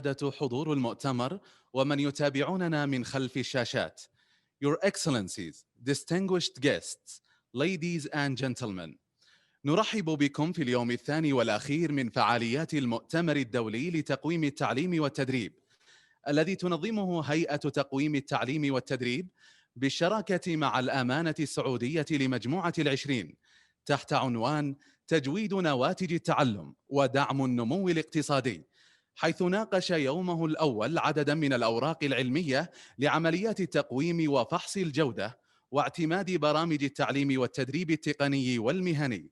حضور المؤتمر ومن يتابعوننا من خلف الشاشات. Your Excellencies, distinguished guests, ladies and gentlemen. نرحب بكم في اليوم الثاني والأخير من فعاليات المؤتمر الدولي لتقويم التعليم والتدريب، الذي تنظمه هيئة تقويم التعليم والتدريب بالشراكة مع الأمانة السعودية لمجموعة العشرين، تحت عنوان تجويد نواتج التعلم ودعم النمو الاقتصادي، حيث ناقش يومه الأول عددا من الأوراق العلمية لعمليات التقويم وفحص الجودة واعتماد برامج التعليم والتدريب التقني والمهني.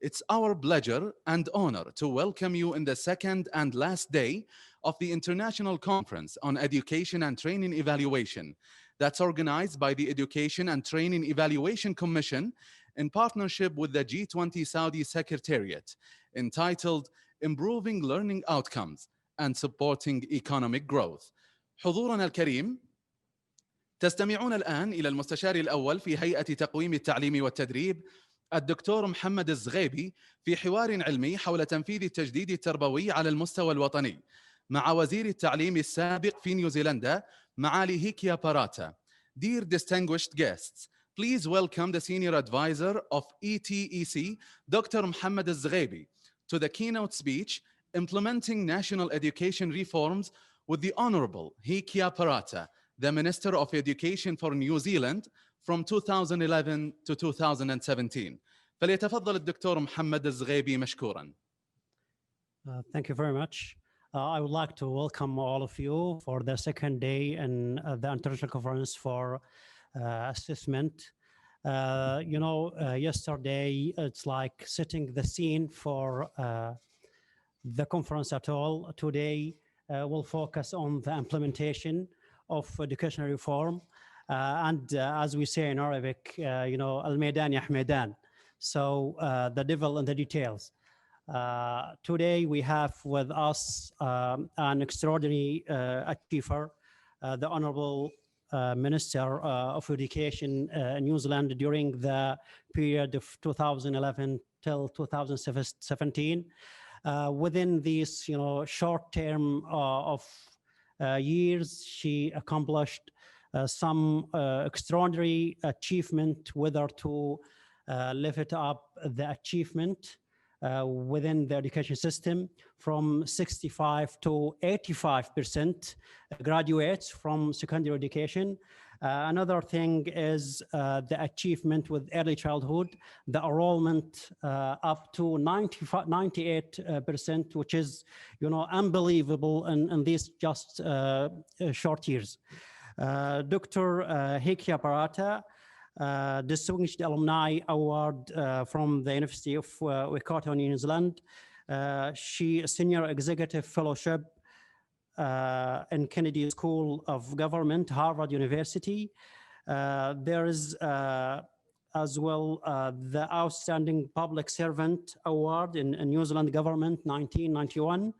It's our pleasure and honor to welcome you in the second and last day of the International Conference on Education and Training Evaluation that's organized by the Education and Training Evaluation Commission in partnership with the G20 Saudi Secretariat, entitled Improving Learning Outcomes and Supporting Economic Growth. حضورنا الكريم، تستمعون الآن إلى المستشار الأول في هيئة تقويم التعليم والتدريب الدكتور محمد الزغيبي في حوار علمي حول تنفيذ التجديد التربوي على المستوى الوطني مع وزير التعليم السابق في نيوزيلندا معالي هيكيا باراتا. Dear distinguished guests, please welcome the Senior Advisor of ETEC, Dr. Mohammed Al-Zughaibi, to the keynote speech Implementing National Education Reforms with the Honorable Hekia Parata, the Minister of Education for New Zealand from 2011 to 2017. فليتفضل الدكتور محمد الزغيبي مشكورا. Thank you very much. I would like to welcome all of you for the second day in the International Conference for Assessment. Yesterday, it's like setting the scene for the conference at all. Today, we'll focus on the implementation of educational reform. As we say in Arabic, Al-Maidan Yahmedan. So the devil in the details. Today we have with us an extraordinary achiever, the Honorable Minister of Education in New Zealand during the period of 2011 till 2017. Within this, short term of years, she accomplished some extraordinary achievement, whether to lift it up the achievement within the education system from 65 to 85% graduates from secondary education. Another thing is the achievement with early childhood, the enrollment up to 98%, which is, unbelievable in these just short years. Dr. Hekia Parata, Distinguished Alumni Award from the University of Waikato, New Zealand. She Senior Executive Fellowship in Kennedy School of Government, Harvard University. There is as well the Outstanding Public Servant Award in New Zealand Government, 1991.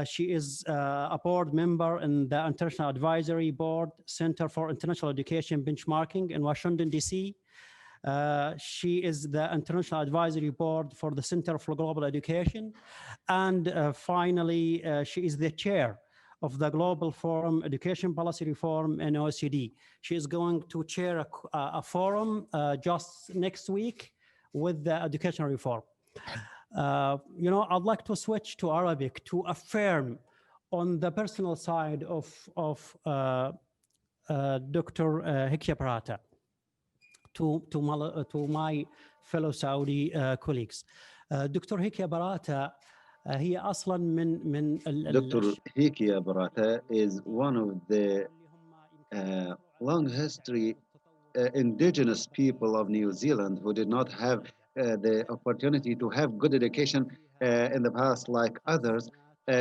She is a board member in the International Advisory Board Center for International Education Benchmarking in Washington, D.C. She is the International Advisory Board for the Center for Global Education. And finally, she is the chair of the Global Forum Education Policy Reform in OECD. She is going to chair a forum just next week with the education reform. I'd like to switch to Arabic to affirm on the personal side of Dr. Hekia Parata to my fellow Saudi colleagues. Dr. Hekia Parata هي أصلاً من Dr. Hekia Parata is one of the long history indigenous people of New Zealand who did not have the opportunity to have good education in the past like others.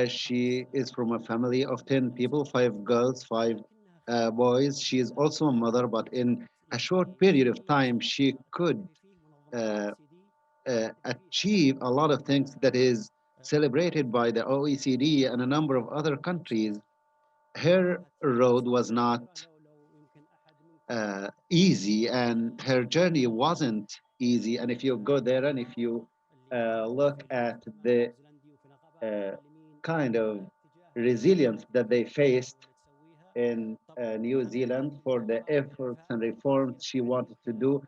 She is from a family of 10 people, 5 girls, 5 boys. She is also a mother, but in a short period of time, she could achieve a lot of things that is celebrated by the OECD and a number of other countries. Her road was not easy, and her journey wasn't easy. And if you go there and if you look at the kind of resilience that they faced in New Zealand, for the efforts and reforms she wanted to do.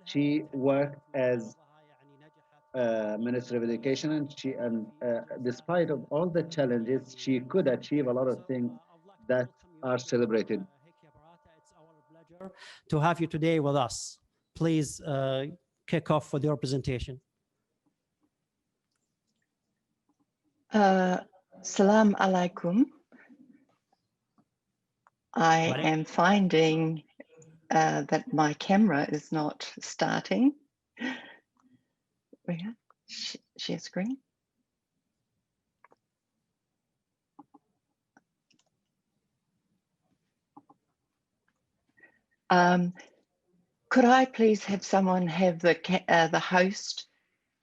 She worked as Minister of Education, and despite of all the challenges, she could achieve a lot of things that are celebrated. Hekia Parata, it's our pleasure to have you today with us. Please kick off with your presentation. Salam alaikum. I am finding that my camera is not starting. Share screen. Could I please have someone have the host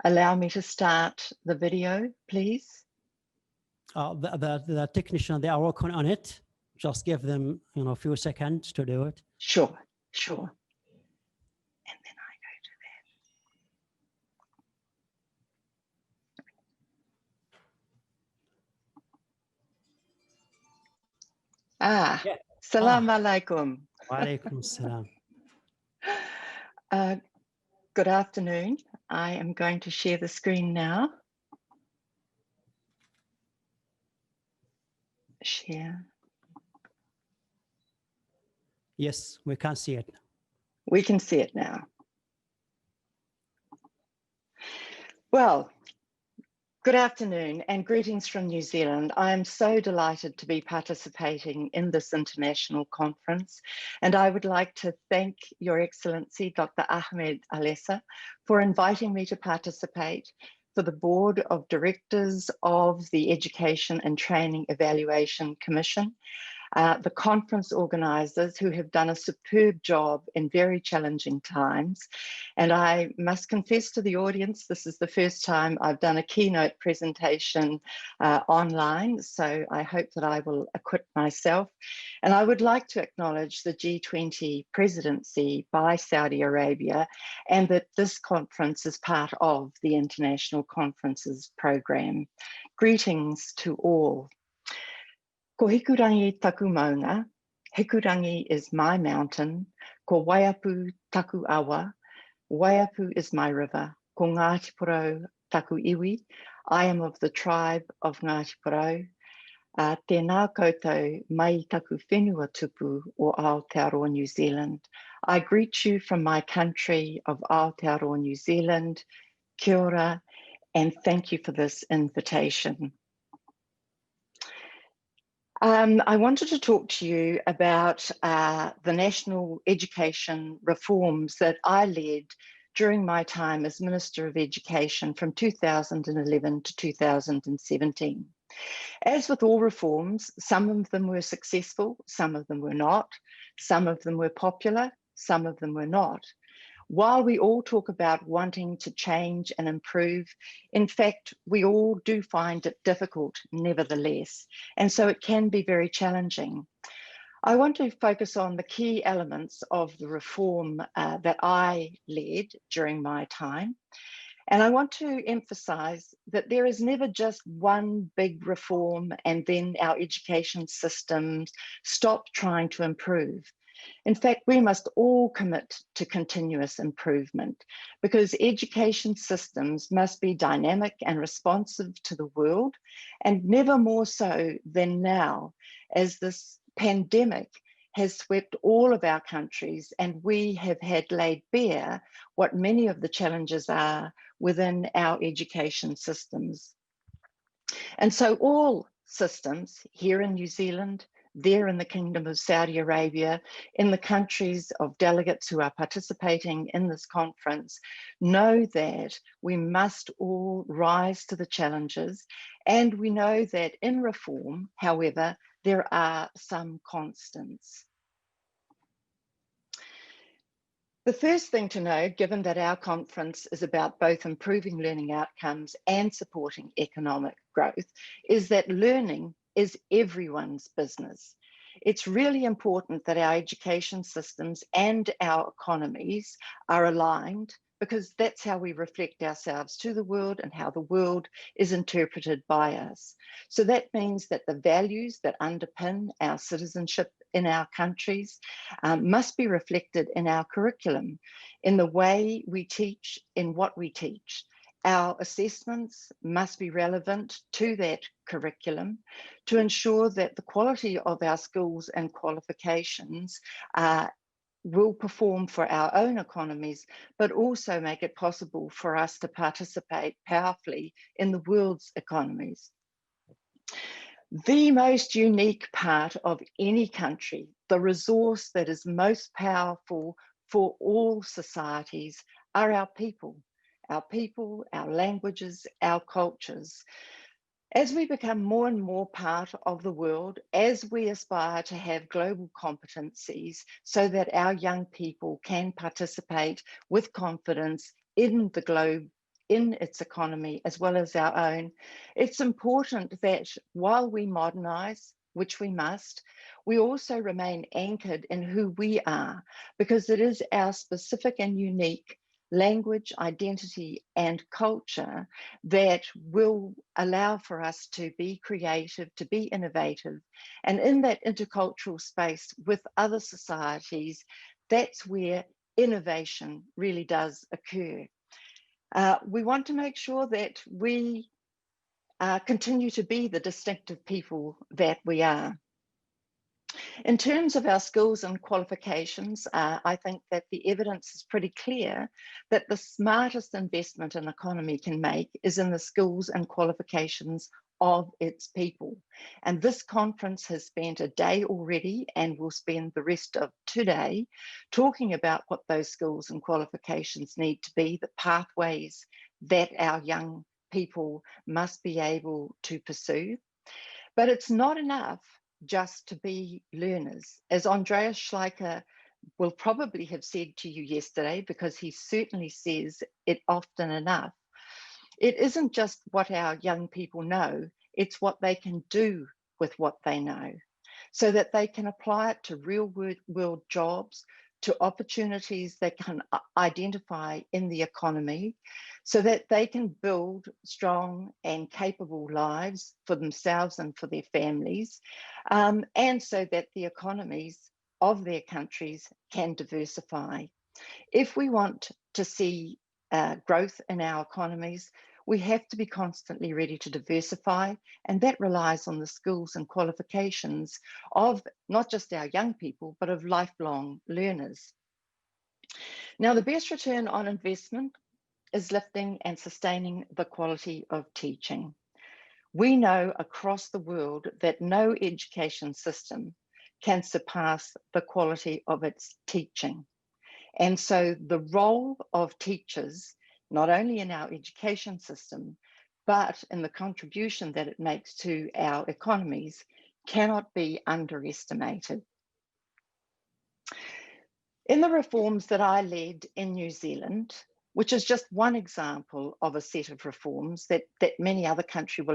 allow me to start the video, please? The technician, they are working on it. Just give them, a few seconds to do it. Sure, sure. And then I go to that. Yeah. Salam alaikum. Wa alaikum salam. Good afternoon. I am going to share the screen now. Share. Yes, we can see it. We can see it now. Well, good afternoon and greetings from New Zealand. I am so delighted to be participating in this international conference, and I would like to thank Your Excellency, Dr. Ahmed Alessa, for inviting me to participate, for the Board of Directors of the Education and Training Evaluation Commission, the conference organisers who have done a superb job in very challenging times. And I must confess to the audience, this is the first time I've done a keynote presentation online, so I hope that I will acquit myself. And I would like to acknowledge the G20 presidency by Saudi Arabia, and that this conference is part of the International Conferences Programme. Greetings to all. Ko hikurangi taku maunga, hikurangi is my mountain, ko waiapu taku awa, waiapu is my river, ko Ngāti Porou taku iwi, I am of the tribe of Ngāti Porou, tēnā koutou mai taku whenua tupu o Aotearoa, New Zealand. I greet you from my country of Aotearoa, New Zealand, kia ora, and thank you for this invitation. I wanted to talk to you about the national education reforms that I led during my time as Minister of Education from 2011 to 2017. As with all reforms, some of them were successful, some of them were not, some of them were popular, some of them were not. While we all talk about wanting to change and improve, in fact, we all do find it difficult nevertheless, and so it can be very challenging. I want to focus on the key elements of the reform that I led during my time, and I want to emphasize that there is never just one big reform and then our education systems stop trying to improve. In fact, we must all commit to continuous improvement because education systems must be dynamic and responsive to the world, and never more so than now, as this pandemic has swept all of our countries and we have had laid bare what many of the challenges are within our education systems. And so all systems here in New Zealand, there in the Kingdom of Saudi Arabia, in the countries of delegates who are participating in this conference, know that we must all rise to the challenges. And we know that in reform, however, there are some constants. The first thing to know, given that our conference is about both improving learning outcomes and supporting economic growth, is that learning is everyone's business. It's really important that our education systems and our economies are aligned because that's how we reflect ourselves to the world and how the world is interpreted by us. So that means that the values that underpin our citizenship in our countries must be reflected in our curriculum, in the way we teach, in what we teach. Our assessments must be relevant to that curriculum to ensure that the quality of our skills and qualifications will perform for our own economies, but also make it possible for us to participate powerfully in the world's economies. The most unique part of any country, the resource that is most powerful for all societies, are our people, our languages, our cultures. As we become more and more part of the world, as we aspire to have global competencies so that our young people can participate with confidence in the globe, in its economy, as well as our own, it's important that while we modernize, which we must, we also remain anchored in who we are, because it is our specific and unique language, identity, and culture that will allow for us to be creative, to be innovative. And in that intercultural space with other societies, that's where innovation really does occur. We want to make sure that we continue to be the distinctive people that we are. In terms of our skills and qualifications, I think that the evidence is pretty clear that the smartest investment an economy can make is in the skills and qualifications of its people. And this conference has spent a day already and will spend the rest of today talking about what those skills and qualifications need to be, the pathways that our young people must be able to pursue. But it's not enough just to be learners. As Andreas Schleicher will probably have said to you yesterday, because he certainly says it often enough, it isn't just what our young people know, it's what they can do with what they know, so that they can apply it to real world jobs, to opportunities they can identify in the economy, so that they can build strong and capable lives for themselves and for their families, and so that the economies of their countries can diversify. If we want to see growth in our economies, we have to be constantly ready to diversify, and that relies on the skills and qualifications of not just our young people, but of lifelong learners. Now, the best return on investment is lifting and sustaining the quality of teaching. We know across the world that no education system can surpass the quality of its teaching. And so the role of teachers, not only in our education system, but in the contribution that it makes to our economies, cannot be underestimated. In the reforms that I led in New Zealand, which is just one example of a set of reforms that many other countries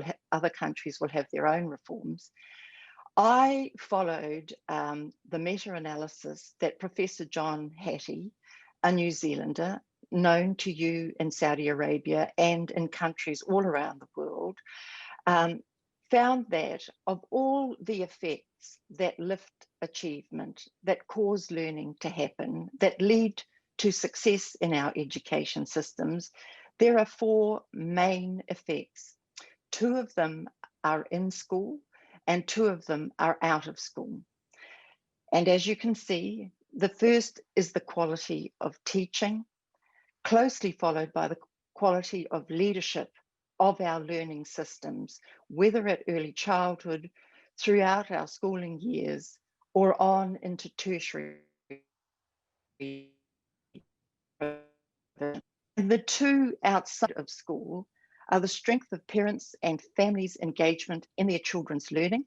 will have their own reforms, I followed the meta-analysis that Professor John Hattie, a New Zealander, known to you in Saudi Arabia and in countries all around the world, found that of all the effects that lift achievement, that cause learning to happen, that lead to success in our education systems, there are four main effects. Two of them are in school and two of them are out of school. And as you can see, the first is the quality of teaching, closely followed by the quality of leadership of our learning systems, whether at early childhood, throughout our schooling years, or on into tertiary. And the two outside of school are the strength of parents and families' engagement in their children's learning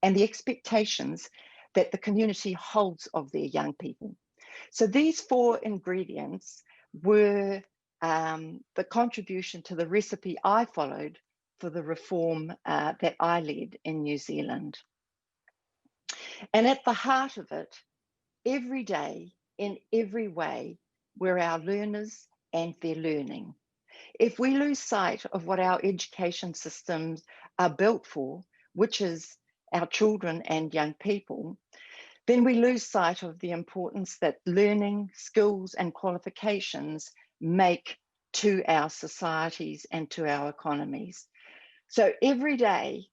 and the expectations that the community holds of their young people. So these four ingredients were the contribution to the recipe I followed for the reform that I led in New Zealand. And at the heart of it, every day, in every way, were our learners and their learning. If we lose sight of what our education systems are built for, which is our children and young people, then we lose sight of the importance that learning, skills, and qualifications make to our societies and to our economies. So every day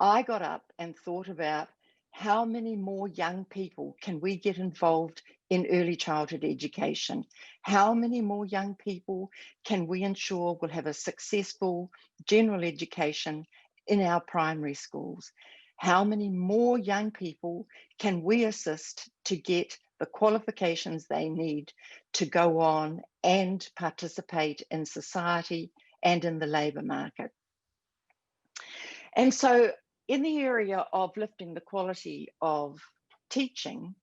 I got up and thought about how many more young people can we get involved in early childhood education? How many more young people can we ensure will have a successful general education in our primary schools? How many more young people can we assist to get the qualifications they need to go on and participate in society and in the labour market? And so in the area of lifting the quality of teaching,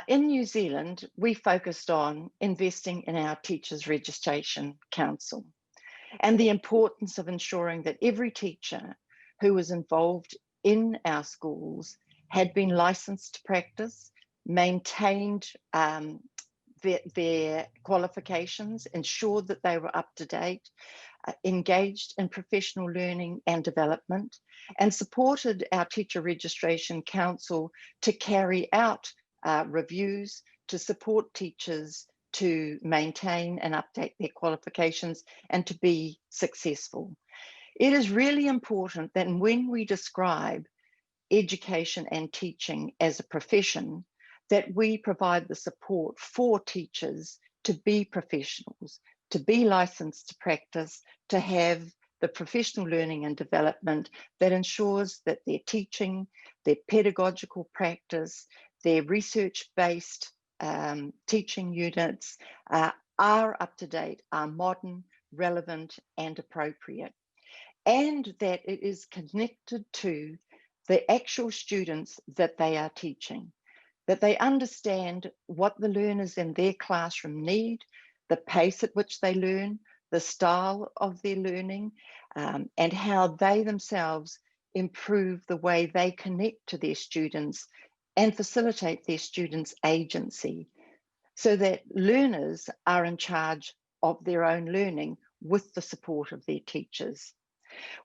in New Zealand, we focused on investing in our Teachers Registration Council and the importance of ensuring that every teacher who was involved in our schools had been licensed to practice, maintained their qualifications, ensured that they were up to date, engaged in professional learning and development, and supported our Teacher Registration Council to carry out reviews to support teachers to maintain and update their qualifications and to be successful. It is really important that when we describe education and teaching as a profession, that we provide the support for teachers to be professionals, to be licensed to practice, to have the professional learning and development that ensures that their teaching, their pedagogical practice, their research-based teaching units are up to date, are modern, relevant, and appropriate. And that it is connected to the actual students that they are teaching, that they understand what the learners in their classroom need, the pace at which they learn, the style of their learning, and how they themselves improve the way they connect to their students and facilitate their students' agency, so that learners are in charge of their own learning with the support of their teachers.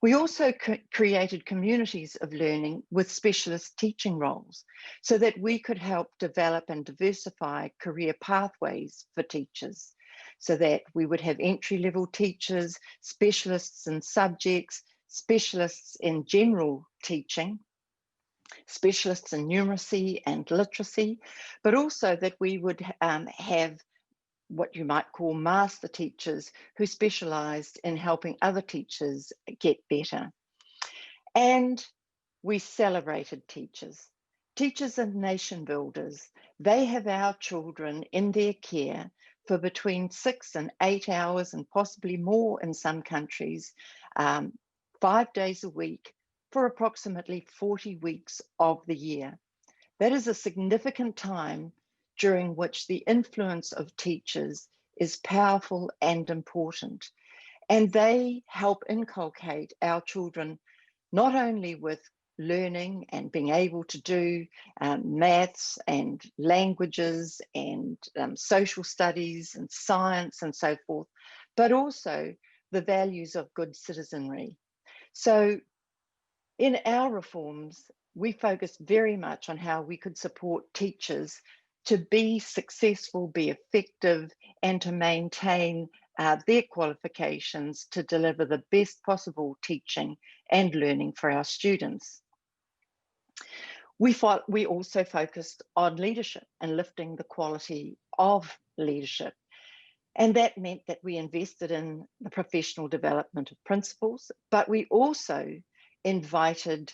We also created communities of learning with specialist teaching roles so that we could help develop and diversify career pathways for teachers, so that we would have entry-level teachers, specialists in subjects, specialists in general teaching, specialists in numeracy and literacy, but also that we would have what you might call master teachers who specialised in helping other teachers get better. And we celebrated teachers. Teachers are nation builders. They have our children in their care for between 6 and 8 hours and possibly more in some countries, 5 days a week for approximately 40 weeks of the year. That is a significant time during which the influence of teachers is powerful and important. And they help inculcate our children not only with learning and being able to do maths and languages and social studies and science and so forth, but also the values of good citizenry. So in our reforms, we focused very much on how we could support teachers to be successful, be effective, and to maintain their qualifications to deliver the best possible teaching and learning for our students. We also focused on leadership and lifting the quality of leadership. And that meant that we invested in the professional development of principals, but we also invited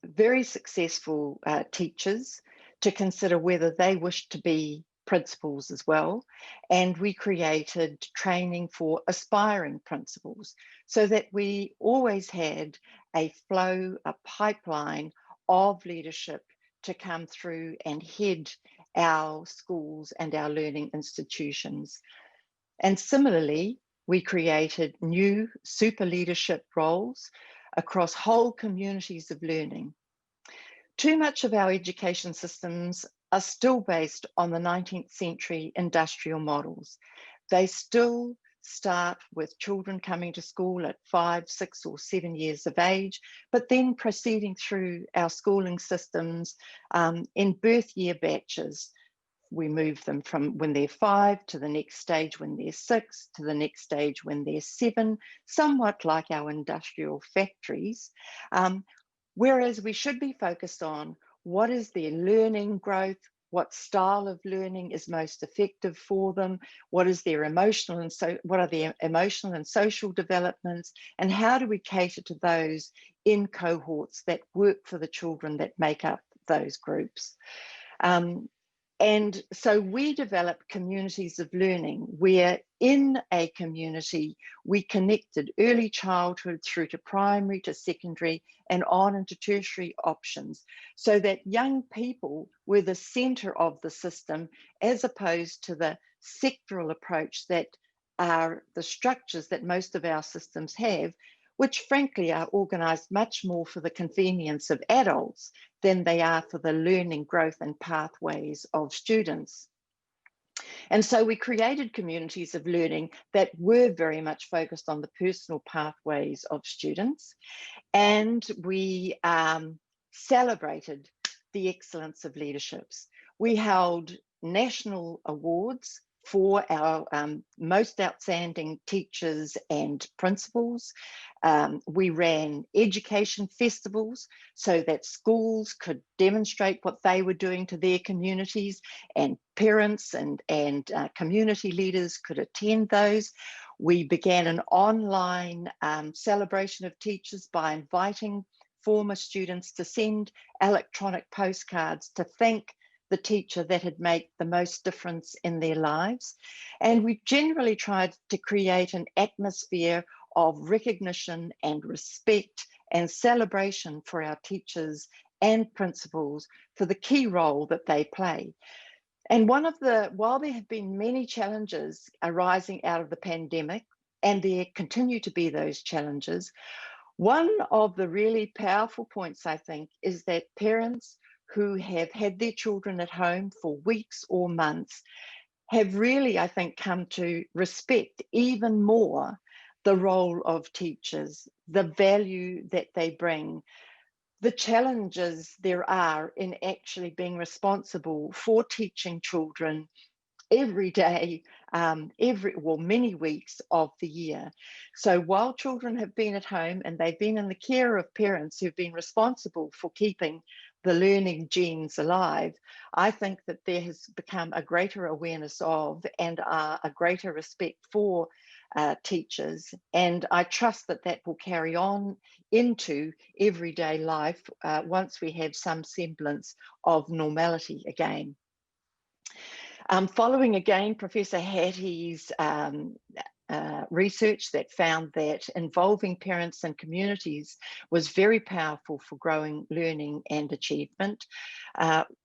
very successful teachers to consider whether they wished to be principals as well. And we created training for aspiring principals so that we always had a flow, a pipeline of leadership to come through and head our schools and our learning institutions. And similarly, we created new super leadership roles across whole communities of learning. Too much of our education systems are still based on the 19th century industrial models. They still start with children coming to school at 5, 6, or 7 years of age, but then proceeding through our schooling systems in birth year batches. We move them from when they're 5 to the next stage when they're 6 to the next stage when they're 7, somewhat like our industrial factories. Whereas we should be focused on what is their learning growth, what style of learning is most effective for them, what is their emotional and what are their emotional and social developments, and how do we cater to those in cohorts that work for the children that make up those groups. And so we developed communities of learning where in a community we connected early childhood through to primary to secondary and on into tertiary options, so that young people were the center of the system as opposed to the sectoral approach that are the structures that most of our systems have, which frankly are organized much more for the convenience of adults than they are for the learning growth and pathways of students. And so we created communities of learning that were very much focused on the personal pathways of students. And we celebrated the excellence of leaderships. We held national awards for our most outstanding teachers and principals. We ran education festivals so that schools could demonstrate what they were doing to their communities, and parents and community leaders could attend those. We began an online celebration of teachers by inviting former students to send electronic postcards to thank the teacher that had made the most difference in their lives. And we generally tried to create an atmosphere of recognition and respect and celebration for our teachers and principals for the key role that they play. And while there have been many challenges arising out of the pandemic, and there continue to be those challenges, one of the really powerful points, I think, is that parents who have had their children at home for weeks or months have really, I think, come to respect even more the role of teachers, the value that they bring, the challenges there are in actually being responsible for teaching children every day, many weeks of the year. So while children have been at home and they've been in the care of parents who've been responsible for keeping the learning genes alive, I think that there has become a greater awareness of and a greater respect for teachers. And I trust that that will carry on into everyday life once we have some semblance of normality again. Following again Professor Hattie's research that found that involving parents and communities was very powerful for growing learning and achievement.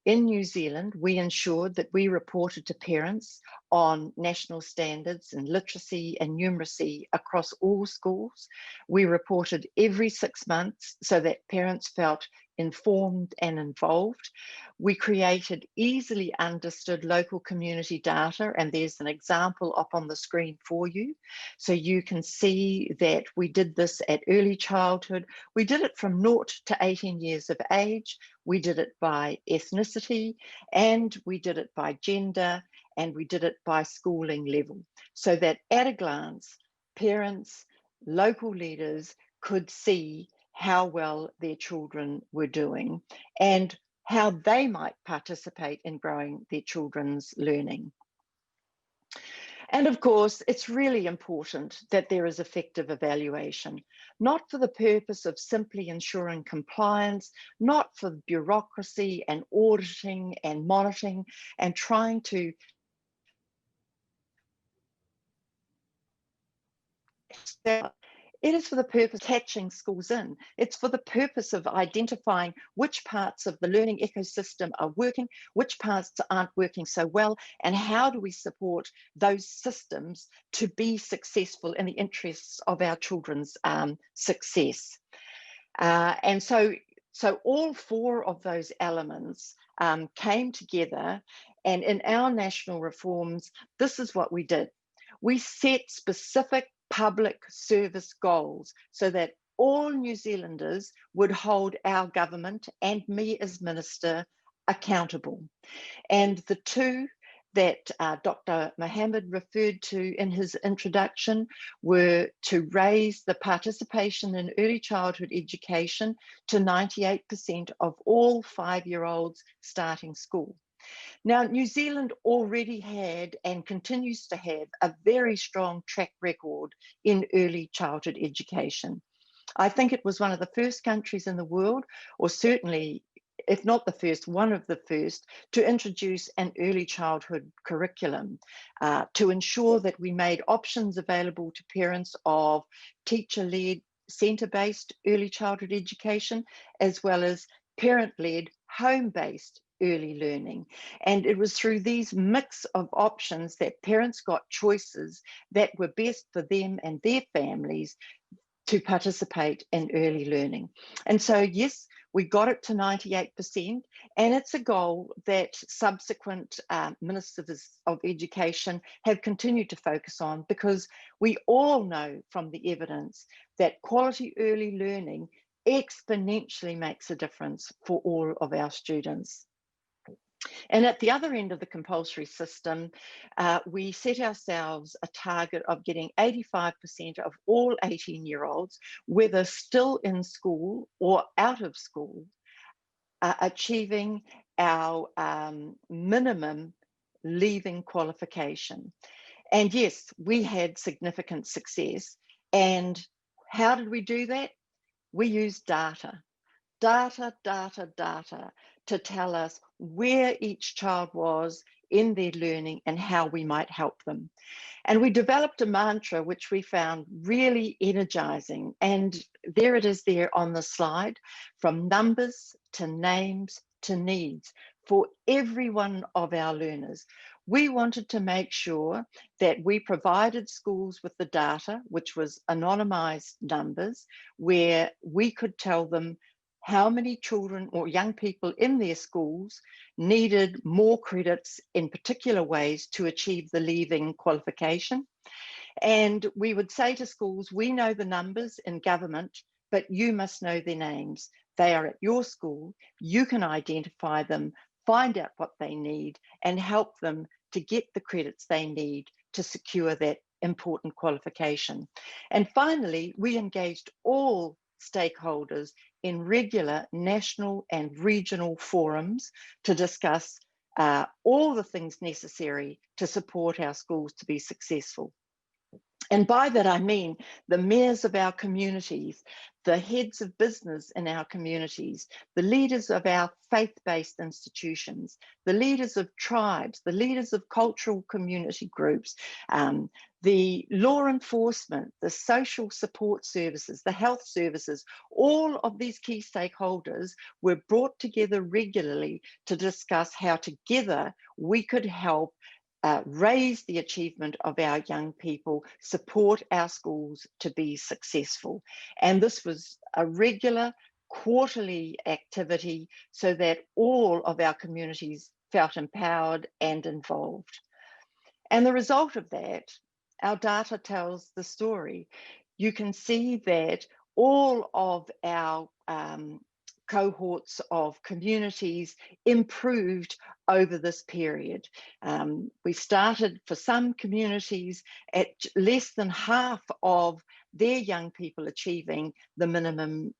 In New Zealand, we ensured that we reported to parents on national standards in literacy and numeracy across all schools. We reported every 6 months so that parents felt informed and involved. We created easily understood local community data, and there's an example up on the screen for you. So you can see that we did this at early childhood. We did it from 0 to 18 years of age. We did it by ethnicity, and we did it by gender, and we did it by schooling level, so that at a glance, parents, local leaders could see how well their children were doing and how they might participate in growing their children's learning. And of course, it's really important that there is effective evaluation, not for the purpose of simply ensuring compliance, not for bureaucracy and auditing and monitoring and trying to it is for the purpose of catching schools in. It's for the purpose of identifying which parts of the learning ecosystem are working, which parts aren't working so well, and how do we support those systems to be successful in the interests of our children's success. And so So all four of those elements came together, and in our national reforms, this is what we did. We set specific public service goals so that all New Zealanders would hold our government and me as minister accountable. And the two that Dr. Mohammed referred to in his introduction were to raise the participation in early childhood education to 98% of all 5-year-olds starting school. Now, New Zealand already had and continues to have a very strong track record in early childhood education. I think it was one of the first countries in the world, or certainly, if not the first, one of the first, to introduce an early childhood curriculum to ensure that we made options available to parents of teacher-led, centre-based early childhood education, as well as parent-led, home-based early learning. And it was through these mix of options that parents got choices that were best for them and their families to participate in early learning. And so, yes, we got it to 98%, and it's a goal that subsequent ministers of education have continued to focus on, because we all know from the evidence that quality early learning exponentially makes a difference for all of our students. And at the other end of the compulsory system, we set ourselves a target of getting 85% of all 18-year-olds, whether still in school or out of school, achieving our minimum leaving qualification. And yes, we had significant success. And how did we do that? We used data to tell us where each child was in their learning and how we might help them. And we developed a mantra which we found really energizing. And there it is there on the slide: from numbers to names to needs for every one of our learners. We wanted to make sure that we provided schools with the data, which was anonymized numbers, where we could tell them how many children or young people in their schools needed more credits in particular ways to achieve the leaving qualification. And we would say to schools, we know the numbers in government, but you must know their names. They are at your school. You can identify them, find out what they need, and help them to get the credits they need to secure that important qualification. And finally, we engaged all stakeholders in regular national and regional forums to discuss all the things necessary to support our schools to be successful. And by that, I mean the mayors of our communities, the heads of business in our communities, the leaders of our faith-based institutions, the leaders of tribes, the leaders of cultural community groups, the law enforcement, the social support services, the health services. All of these key stakeholders were brought together regularly to discuss how together we could help raise the achievement of our young people, support our schools to be successful. And this was a regular quarterly activity so that all of our communities felt empowered and involved. And the result of that, our data tells the story. You can see that all of our cohorts of communities improved over this period. We started for some communities at less than half of their young people achieving the minimum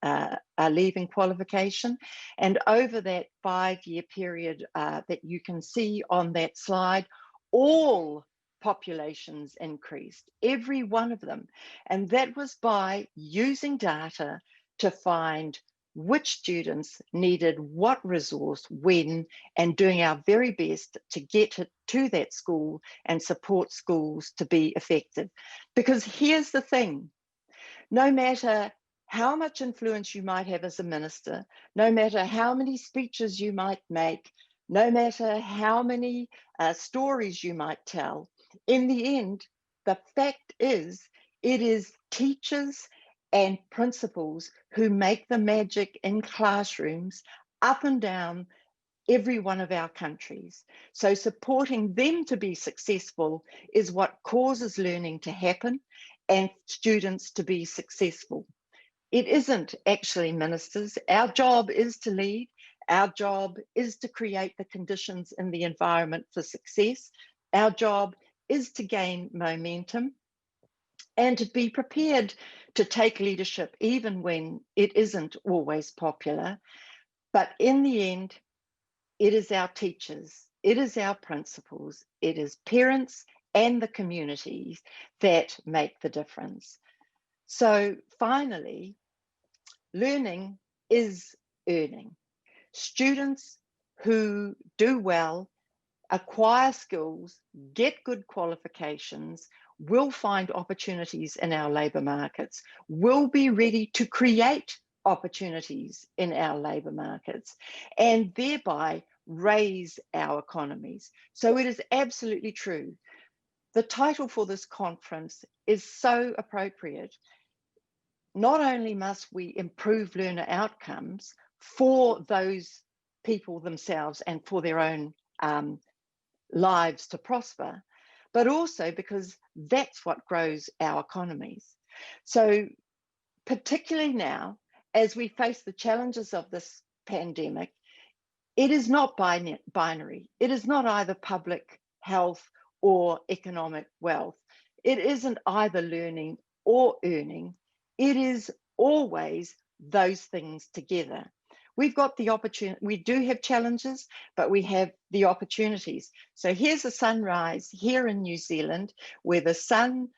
leaving qualification. And over that 5-year period that you can see on that slide, all populations increased, every one of them. And that was by using data to find which students needed what resource when, and doing our very best to get it to that school and support schools to be effective. Because here's the thing, no matter how much influence you might have as a minister, no matter how many speeches you might make, no matter how many stories you might tell, in the end, the fact is, it is teachers and principals who make the magic in classrooms up and down every one of our countries. So supporting them to be successful is what causes learning to happen and students to be successful. It isn't actually ministers. Our job is to lead. Our job is to create the conditions in the environment for success. Our job is to gain momentum and to be prepared to take leadership even when it isn't always popular. But in the end, it is our teachers, it is our principals, it is parents and the communities that make the difference. So finally, learning is earning. Students who do well, acquire skills, get good qualifications, will find opportunities in our labour markets, will be ready to create opportunities in our labour markets, and thereby raise our economies. So it is absolutely true. The title for this conference is so appropriate. Not only must we improve learner outcomes for those people themselves and for their own lives to prosper, but also because that's what grows our economies. So particularly now, as we face the challenges of this pandemic, it is not binary. It is not either public health or economic wealth. It isn't either learning or earning. It is always those things together. We've got the opportunity, we do have challenges, but we have the opportunities. So here's a sunrise here in New Zealand, where the sun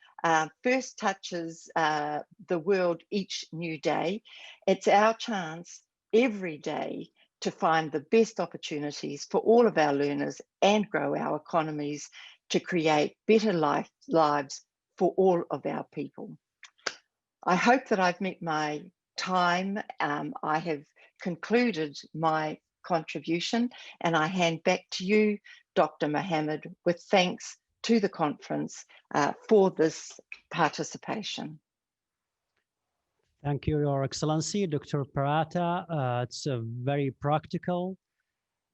first touches the world each new day. It's our chance every day to find the best opportunities for all of our learners and grow our economies to create better lives for all of our people. I hope that I've met my time. I have concluded my contribution, and I hand back to you, Dr. Mohammed, with thanks to the conference for this participation. Thank you, Your Excellency, Dr. Parata. It's a very practical,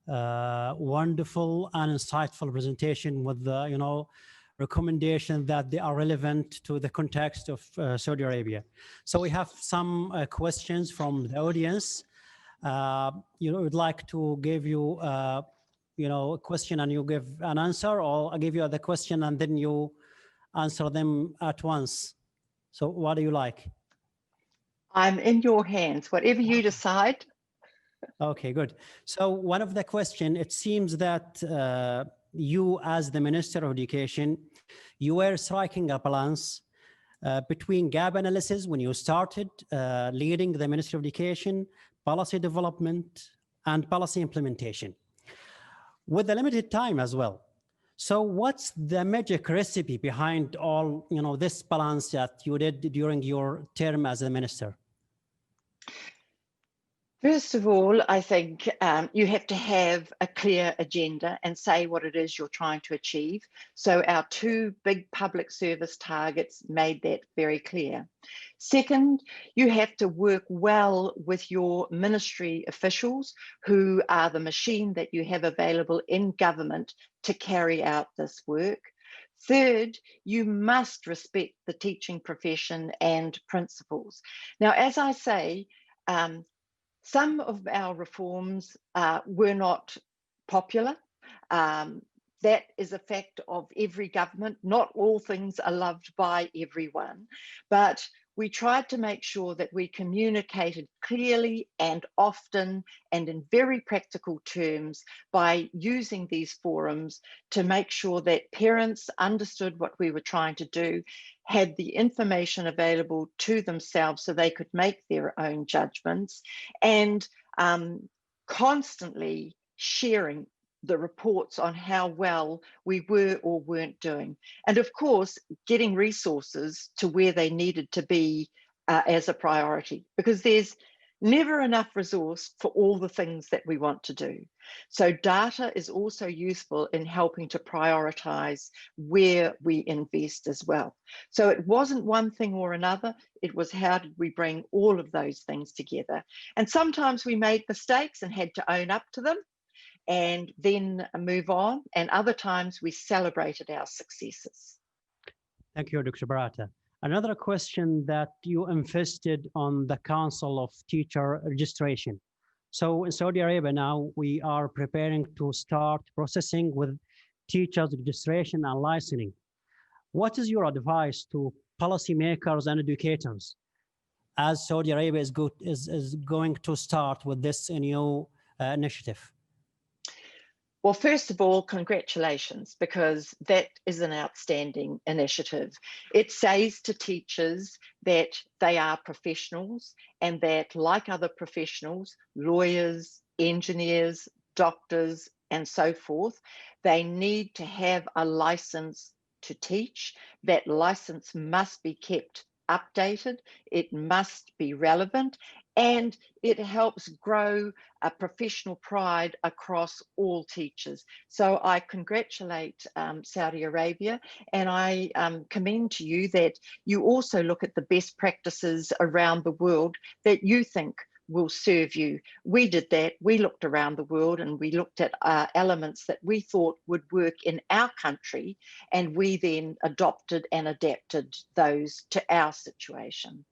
wonderful and insightful presentation with the, recommendations that they are relevant to the context of Saudi Arabia. So we have some questions from the audience. Would like to give you, a question and you give an answer, or I give you the question and then you answer them at once. So what do you like? I'm in your hands, whatever you decide. Okay, good. So one of the question, it seems that you as the Minister of Education, you were striking a balance between gap analysis when you started leading the Ministry of Education, policy development, and policy implementation, with the limited time as well. So what's the magic recipe behind all, this balance that you did during your term as a minister? First of all, I think you have to have a clear agenda and say what it is you're trying to achieve. So our two big public service targets made that very clear. Second, you have to work well with your ministry officials, who are the machine that you have available in government to carry out this work. Third, you must respect the teaching profession and principals. Now, as I say, some of our reforms were not popular. That is a fact of every government. Not all things are loved by everyone, but we tried to make sure that we communicated clearly and often and in very practical terms by using these forums to make sure that parents understood what we were trying to do, had the information available to themselves so they could make their own judgments, and constantly sharing the reports on how well we were or weren't doing. And of course, getting resources to where they needed to be as a priority, because there's Never enough resource for all the things that we want to do. So data is also useful in helping to prioritize where we invest as well. So it wasn't one thing or another, it was how did we bring all of those things together. And sometimes we made mistakes and had to own up to them and then move on. And other times we celebrated our successes. Thank you, Dr. Parata. Another question that you invested on the Council of Teacher Registration. So in Saudi Arabia now, we are preparing to start processing with teachers registration and licensing. What is your advice to policymakers and educators as Saudi Arabia is going to start with this new initiative? Well, first of all, congratulations, because that is an outstanding initiative. It says to teachers that they are professionals and that, like other professionals, lawyers, engineers, doctors, and so forth, they need to have a license to teach. That license must be kept updated, it must be relevant, and it helps grow a professional pride across all teachers. So I congratulate Saudi Arabia, and I commend to you that you also look at the best practices around the world that you think will serve you. We did that. We looked around the world and we looked at elements that we thought would work in our country, and we then adopted and adapted those to our situation.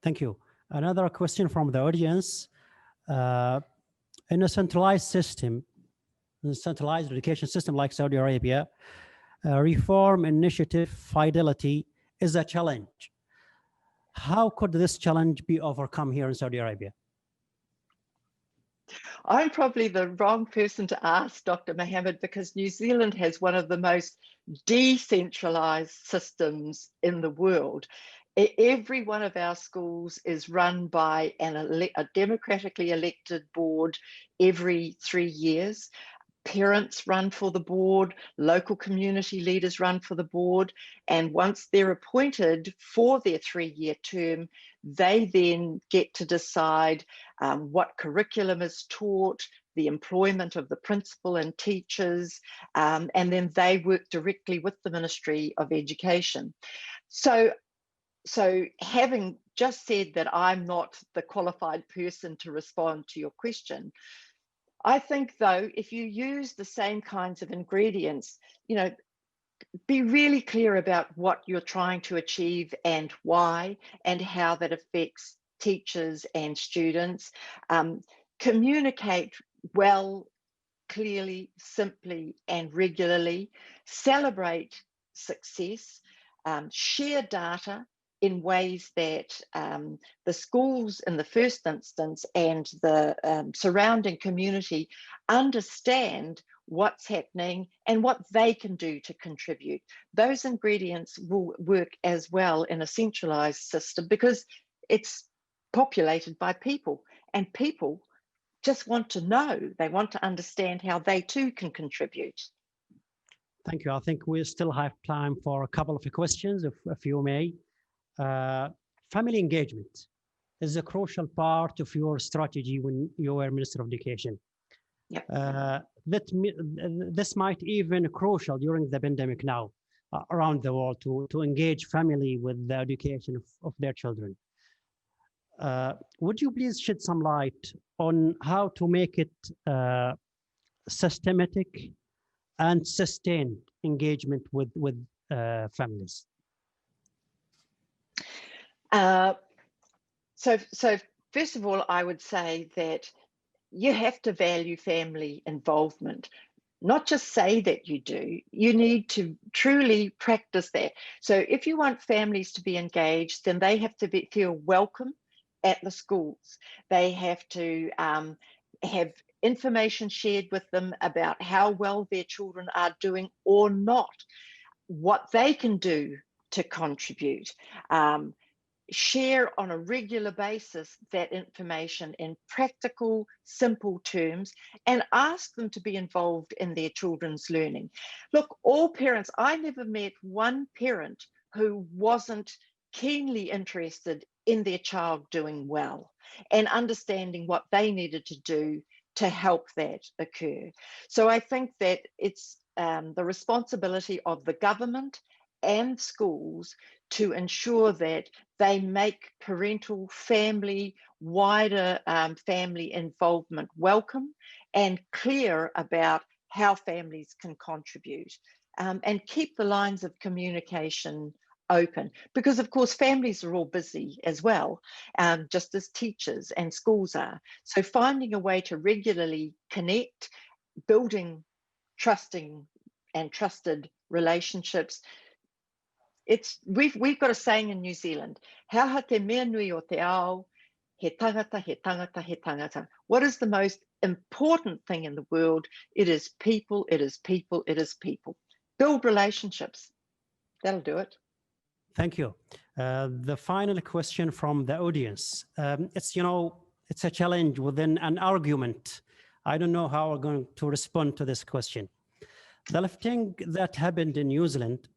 Thank you. Another question from the audience. In a centralized system, in a centralized education system like Saudi Arabia, reform initiative fidelity is a challenge. How could this challenge be overcome here in Saudi Arabia? I'm probably the wrong person to ask, Dr. Mohammed, because New Zealand has one of the most decentralized systems in the world. Every one of our schools is run by a democratically elected board every 3 years. Parents run for the board, local community leaders run for the board, and once they're appointed for their 3-year term, they then get to decide what curriculum is taught, the employment of the principal and teachers, and then they work directly with the Ministry of Education. So having just said that I'm not the qualified person to respond to your question, I think, though, if you use the same kinds of ingredients, be really clear about what you're trying to achieve and why, and how that affects teachers and students. Communicate well, clearly, simply, and regularly. Celebrate success. Share data in ways that the schools in the first instance and the surrounding community understand what's happening and what they can do to contribute. Those ingredients will work as well in a centralized system because it's populated by people, and people just want to know, they want to understand how they too can contribute. Thank you. I think we still have time for a couple of questions, if you may. Family engagement is a crucial part of your strategy when you were Minister of Education. Yep. This might even crucial during the pandemic now around the world to engage family with the education of their children. Would you please shed some light on how to make it systematic and sustained engagement with families? So first of all, I would say that you have to value family involvement. Not just say that you do, you need to truly practice that. So if you want families to be engaged, then they have to feel welcome at the schools. They have to have information shared with them about how well their children are doing or not, what they can do to contribute. Share on a regular basis that information in practical, simple terms, and ask them to be involved in their children's learning. Look, all parents, I never met one parent who wasn't keenly interested in their child doing well and understanding what they needed to do to help that occur. So I think that it's the responsibility of the government and schools to ensure that they make parental, family, wider family involvement welcome and clear about how families can contribute, and keep the lines of communication open, because of course families are all busy as well, just as teachers and schools are. So finding a way to regularly connect, building trusting and trusted relationships. We've got a saying in New Zealand, hea te mea nui o te ao, he tangata, he tangata, he tangata. What is the most important thing in the world? It is people, it is people, it is people. Build relationships. That'll do it. Thank you. The final question from the audience. It's a challenge within an argument. I don't know how we're going to respond to this question. The thing that happened in New Zealand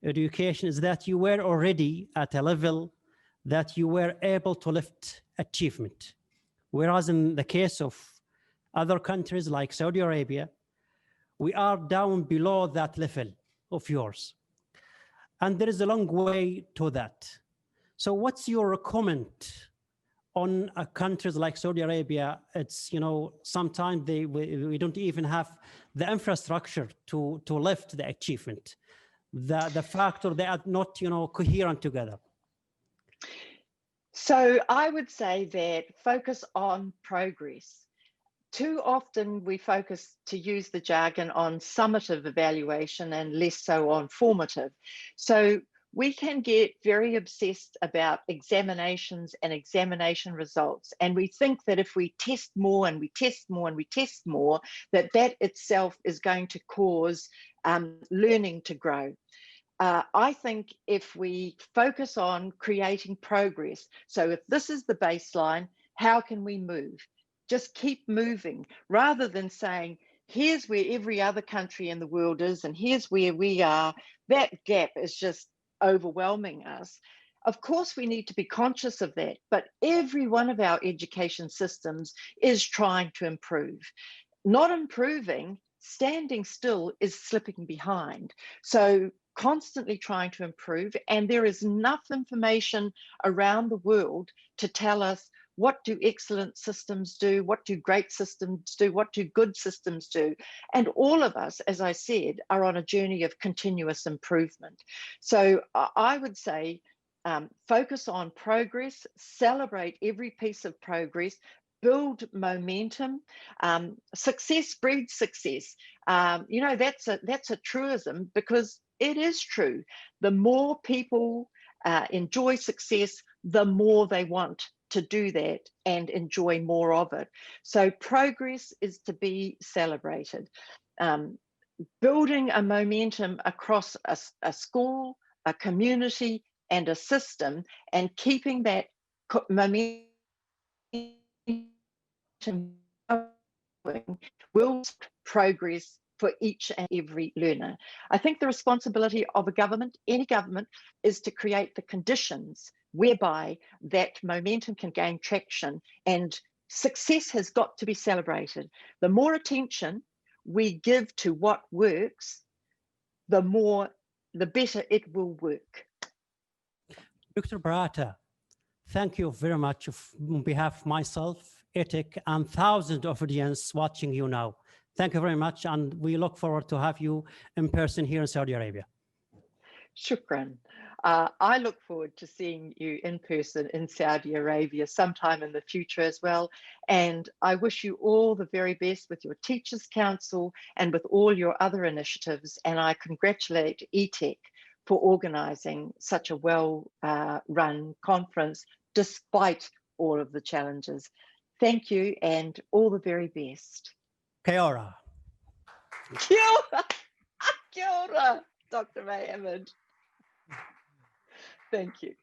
education is that you were already at a level that you were able to lift achievement. Whereas in the case of other countries like Saudi Arabia, we are down below that level of yours. And there is a long way to that. So what's your comment on countries like Saudi Arabia? It's, sometimes we don't even have the infrastructure to lift the achievement. The factor they are not, coherent together. So I would say that focus on progress. Too often we focus, to use the jargon, on summative evaluation and less so on formative. So we can get very obsessed about examinations and examination results. And we think that if we test more and we test more and we test more, that itself is going to cause learning to grow. I think if we focus on creating progress, so if this is the baseline, how can we move? Just keep moving, rather than saying, here's where every other country in the world is and here's where we are. That gap is just overwhelming us. Of course, we need to be conscious of that, but every one of our education systems is trying to improve. Not improving, standing still, is slipping behind. So constantly trying to improve, and there is enough information around the world to tell us, what do excellent systems do? What do great systems do? What do good systems do? And all of us, as I said, are on a journey of continuous improvement. So I would say focus on progress, celebrate every piece of progress, build momentum. Success breeds success. That's a truism, because it is true. The more people enjoy success, the more they want to do that and enjoy more of it. So progress is to be celebrated. Building a momentum across a school, a community, and a system, and keeping that momentum will progress for each and every learner. I think the responsibility of a government, any government, is to create the conditions whereby that momentum can gain traction, and success has got to be celebrated. The more attention we give to what works, the better it will work. Dr. Parata, thank you very much on behalf of myself, ETEC, and thousands of audience watching you now. Thank you very much, and we look forward to have you in person here in Saudi Arabia. Shukran. I look forward to seeing you in person in Saudi Arabia sometime in the future as well. And I wish you all the very best with your Teachers Council and with all your other initiatives. And I congratulate ETEC for organizing such a well-run conference, despite all of the challenges. Thank you, and all the very best. Kia ora. Kia ora. Kia ora, Dr. Mohammed. Thank you.